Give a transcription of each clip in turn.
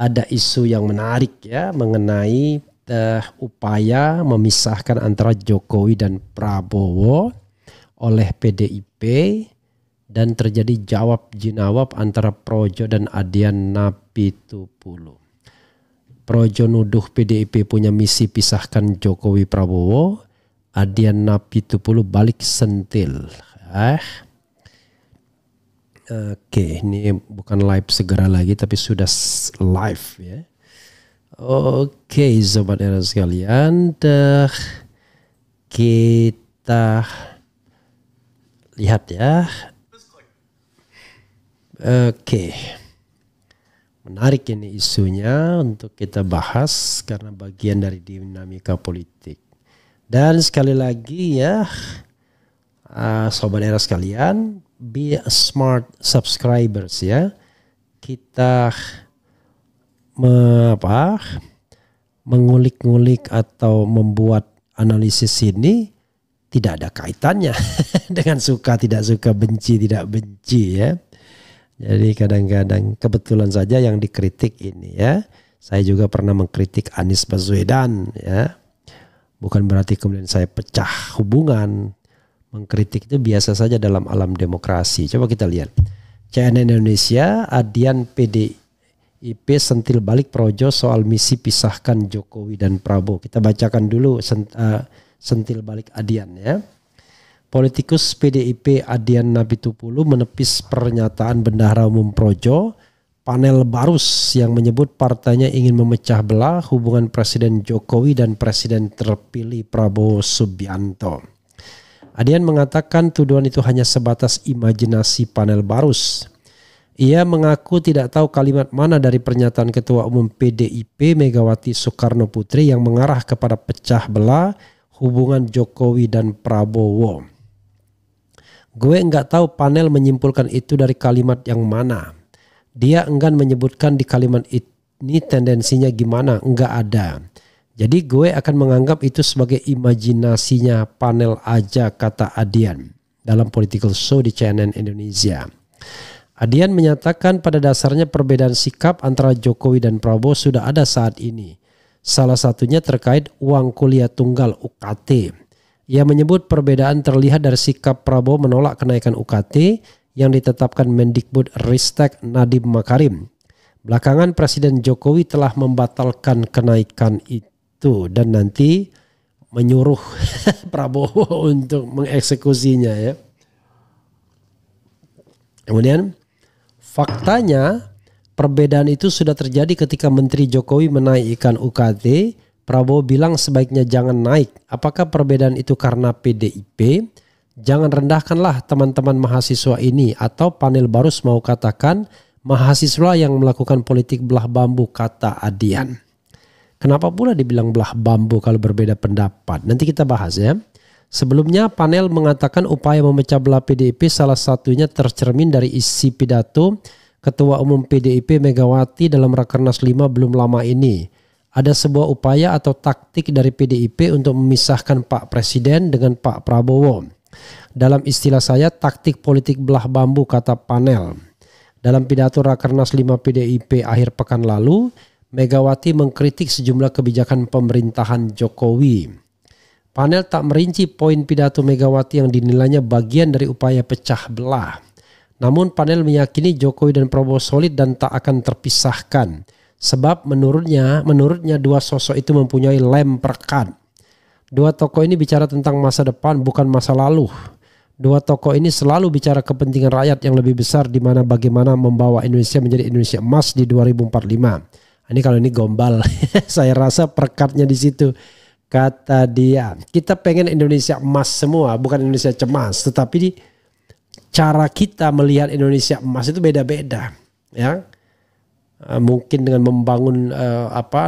ada isu yang menarik ya mengenai upaya memisahkan antara Jokowi dan Prabowo oleh PDIP dan terjadi jawab jinawab antara Projo dan Adian Napitupulu. Projo nuduh PDIP punya misi pisahkan Jokowi Prabowo, Adian Napitupulu balik sentil. Oke, ini bukan live segera lagi tapi sudah live ya. Oke, sobat era sekalian, kita lihat ya. Oke, menarik ini isunya untuk kita bahas karena bagian dari dinamika politik. Dan sekali lagi ya, sobat era sekalian, be a smart subscribers ya. Kita mengulik-ngulik atau membuat analisis ini tidak ada kaitannya dengan suka tidak suka, benci tidak benci ya. Jadi kadang-kadang kebetulan saja yang dikritik ini ya. Saya juga pernah mengkritik Anies Baswedan ya. Bukan berarti kemudian saya pecah hubungan. Mengkritik itu biasa saja dalam alam demokrasi. Coba kita lihat. CNN Indonesia, Adian PDIP sentil balik Projo soal misi pisahkan Jokowi dan Prabowo. Kita bacakan dulu sentil balik Adian ya. Politikus PDIP Adian Napitupulu menepis pernyataan Bendahara Umum Projo, panel Barus yang menyebut partainya ingin memecah belah hubungan Presiden Jokowi dan Presiden terpilih Prabowo Subianto. Adian mengatakan tuduhan itu hanya sebatas imajinasi panel Barus. Ia mengaku tidak tahu kalimat mana dari pernyataan Ketua Umum PDIP Megawati Soekarno Putri yang mengarah kepada pecah belah hubungan Jokowi dan Prabowo. Gue nggak tahu panel menyimpulkan itu dari kalimat yang mana. Dia enggan menyebutkan di kalimat ini tendensinya gimana, enggak ada. Jadi gue akan menganggap itu sebagai imajinasinya panel aja, kata Adian dalam political show di CNN Indonesia. Adian menyatakan pada dasarnya perbedaan sikap antara Jokowi dan Prabowo sudah ada saat ini. Salah satunya terkait uang kuliah tunggal UKT. Ia menyebut perbedaan terlihat dari sikap Prabowo menolak kenaikan UKT yang ditetapkan Mendikbud Ristek Nadiem Makarim. Belakangan Presiden Jokowi telah membatalkan kenaikan itu dan nanti menyuruh Prabowo untuk mengeksekusinya ya. Kemudian faktanya perbedaan itu sudah terjadi ketika Menteri Jokowi menaikkan UKT. Prabowo bilang sebaiknya jangan naik. Apakah perbedaan itu karena PDIP? Jangan rendahkanlah teman-teman mahasiswa ini, atau panel Barus mau katakan mahasiswa yang melakukan politik belah bambu, kata Adian. Kenapa pula dibilang belah bambu kalau berbeda pendapat? Nanti kita bahas ya. Sebelumnya panel mengatakan upaya memecah belah PDIP salah satunya tercermin dari isi pidato Ketua Umum PDIP Megawati dalam Rakernas 5 belum lama ini. Ada sebuah upaya atau taktik dari PDIP untuk memisahkan Pak Presiden dengan Pak Prabowo. Dalam istilah saya taktik politik belah bambu, kata panel. Dalam pidato Rakernas 5 PDIP akhir pekan lalu, Megawati mengkritik sejumlah kebijakan pemerintahan Jokowi. Panel tak merinci poin pidato Megawati yang dinilainya bagian dari upaya pecah belah. Namun panel meyakini Jokowi dan Prabowo solid dan tak akan terpisahkan. Sebab menurutnya dua sosok itu mempunyai lem perekat. Dua tokoh ini bicara tentang masa depan bukan masa lalu. Dua tokoh ini selalu bicara kepentingan rakyat yang lebih besar, di mana bagaimana membawa Indonesia menjadi Indonesia emas di 2045. Ini kalau ini gombal, saya rasa perekatnya di situ. Kata dia, kita pengen Indonesia emas semua, bukan Indonesia cemas. Tetapi cara kita melihat Indonesia emas itu beda-beda, ya. Mungkin dengan membangun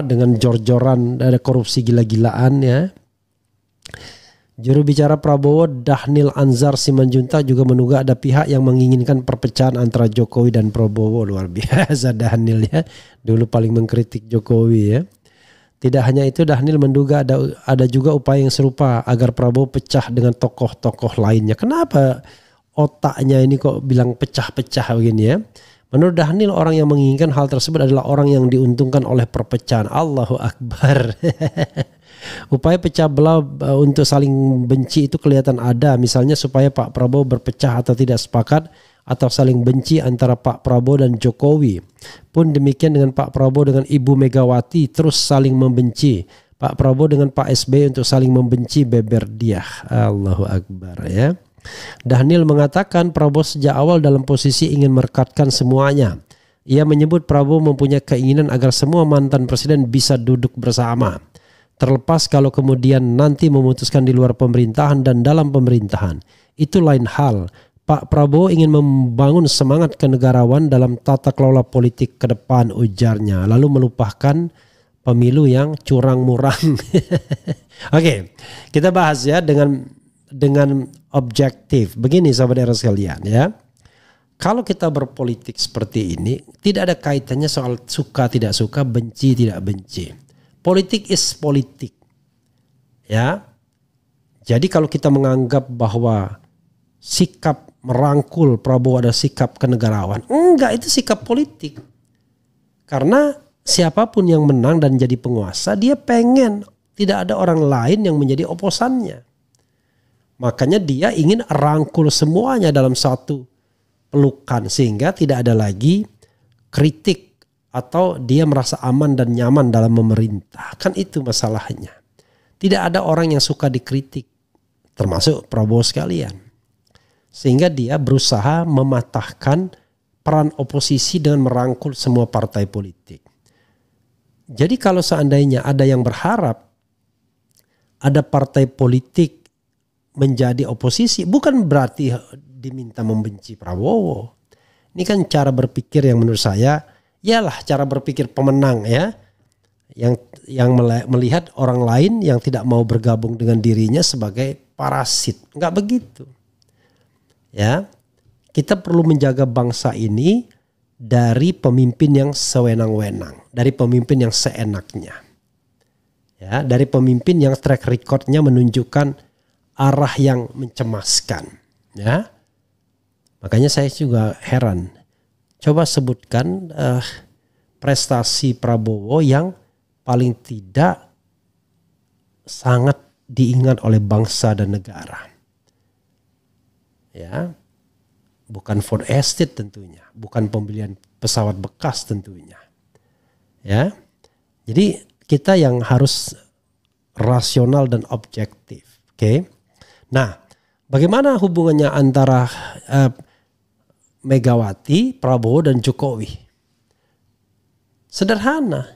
dengan jor-joran, ada korupsi gila-gilaan ya. Juru bicara Prabowo Dhanil Anzar Simanjuntak juga menduga ada pihak yang menginginkan perpecahan antara Jokowi dan Prabowo. Luar biasa Dhanil ya. Dulu paling mengkritik Jokowi ya. Tidak hanya itu, Dhanil menduga ada juga upaya yang serupa agar Prabowo pecah dengan tokoh-tokoh lainnya. Kenapa otaknya ini kok bilang pecah-pecah begini ya? Menurut Dhanil, orang yang menginginkan hal tersebut adalah orang yang diuntungkan oleh perpecahan. Allahu Akbar. Upaya pecah belah untuk saling benci itu kelihatan ada. Misalnya supaya Pak Prabowo berpecah atau tidak sepakat, atau saling benci antara Pak Prabowo dan Jokowi. Pun demikian dengan Pak Prabowo dengan Ibu Megawati terus saling membenci. Pak Prabowo dengan Pak SBY untuk saling membenci, beber dia. Allahu Akbar ya. Dhanil mengatakan Prabowo sejak awal dalam posisi ingin merekatkan semuanya. Ia menyebut Prabowo mempunyai keinginan agar semua mantan presiden bisa duduk bersama. Terlepas kalau kemudian nanti memutuskan di luar pemerintahan dan dalam pemerintahan, itu lain hal. Pak Prabowo ingin membangun semangat kenegarawan dalam tata kelola politik ke depan, ujarnya. Lalu melupakan pemilu yang curang-murang. Oke, kita bahas ya dengan objektif. Begini sahabat era sekalian ya. Kalau kita berpolitik seperti ini, tidak ada kaitannya soal suka tidak suka, benci tidak benci. Politik is politik. Ya. Jadi kalau kita menganggap bahwa sikap merangkul Prabowo ada sikap kenegarawan, enggak, itu sikap politik. Karena siapapun yang menang dan jadi penguasa, dia pengen tidak ada orang lain yang menjadi oposannya. Makanya dia ingin rangkul semuanya dalam satu pelukan sehingga tidak ada lagi kritik atau dia merasa aman dan nyaman dalam memerintah. Kan itu masalahnya. Tidak ada orang yang suka dikritik, termasuk Prabowo sekalian. Sehingga dia berusaha mematahkan peran oposisi dengan merangkul semua partai politik. Jadi kalau seandainya ada yang berharap ada partai politik menjadi oposisi, bukan berarti diminta membenci Prabowo. Ini kan cara berpikir yang menurut saya, ialah cara berpikir pemenang ya. Yang melihat orang lain yang tidak mau bergabung dengan dirinya sebagai parasit. Enggak begitu. Ya, kita perlu menjaga bangsa ini dari pemimpin yang sewenang-wenang, dari pemimpin yang seenaknya. Ya, dari pemimpin yang track recordnya menunjukkan arah yang mencemaskan. Ya, makanya saya juga heran. Coba sebutkan prestasi Prabowo yang paling tidak sangat diingat oleh bangsa dan negara. Ya, bukan Ford Estate tentunya, bukan pembelian pesawat bekas tentunya. Ya, jadi kita yang harus rasional dan objektif. Oke. Nah, bagaimana hubungannya antara Megawati, Prabowo dan Jokowi? Sederhana.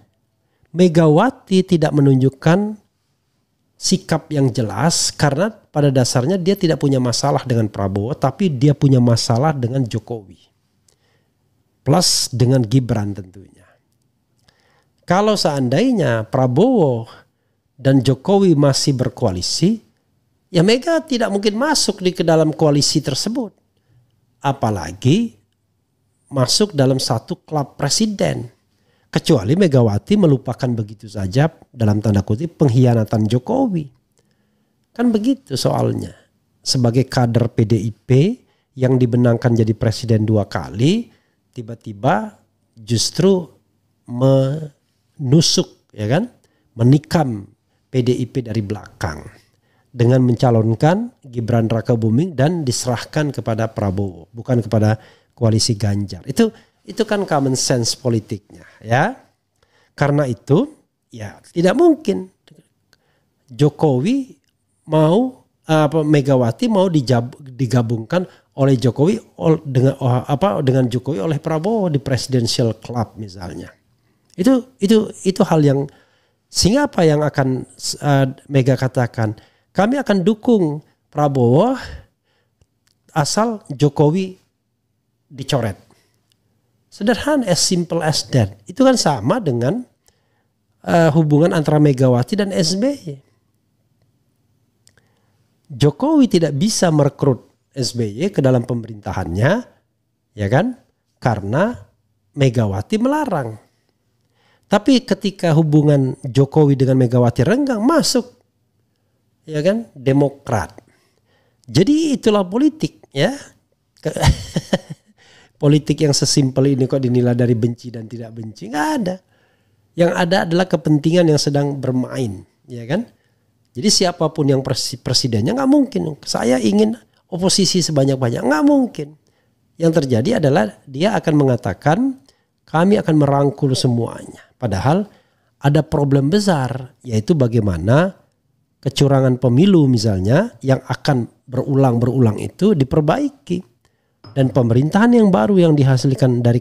Megawati tidak menunjukkan sikap yang jelas karena pada dasarnya dia tidak punya masalah dengan Prabowo, tapi dia punya masalah dengan Jokowi. Plus dengan Gibran tentunya. Kalau seandainya Prabowo dan Jokowi masih berkoalisi, ya Mega tidak mungkin masuk ke dalam koalisi tersebut. Apalagi masuk dalam satu klub presiden. Kecuali Megawati melupakan begitu saja dalam tanda kutip pengkhianatan Jokowi. Kan begitu soalnya. Sebagai kader PDIP yang dibenangkan jadi presiden 2 kali, tiba-tiba justru menusuk, ya kan, menikam PDIP dari belakang dengan mencalonkan Gibran Rakabuming dan diserahkan kepada Prabowo, bukan kepada koalisi Ganjar. Itu kan common sense politiknya, ya. Karena itu ya tidak mungkin Jokowi mau Megawati mau digabungkan oleh Jokowi dengan Jokowi oleh Prabowo di presidential club misalnya. Itu hal yang sehingga apa yang akan Mega katakan, kami akan dukung Prabowo asal Jokowi dicoret. Sederhana, as simple as that. Itu kan sama dengan hubungan antara Megawati dan SBY. Jokowi tidak bisa merekrut SBY ke dalam pemerintahannya, ya kan? Karena Megawati melarang. Tapi ketika hubungan Jokowi dengan Megawati renggang, masuk, ya kan? Demokrat. Jadi itulah politik, ya. politik yang sesimpel ini kok dinilai dari benci dan tidak benci? Nggak ada. Yang ada adalah kepentingan yang sedang bermain, ya kan? Jadi siapapun yang presidennya nggak mungkin. Saya ingin oposisi sebanyak-banyak, nggak mungkin. Yang terjadi adalah dia akan mengatakan kami akan merangkul semuanya. Padahal ada problem besar, yaitu bagaimana kecurangan pemilu misalnya yang akan berulang-berulang itu diperbaiki. Dan pemerintahan yang baru yang dihasilkan dari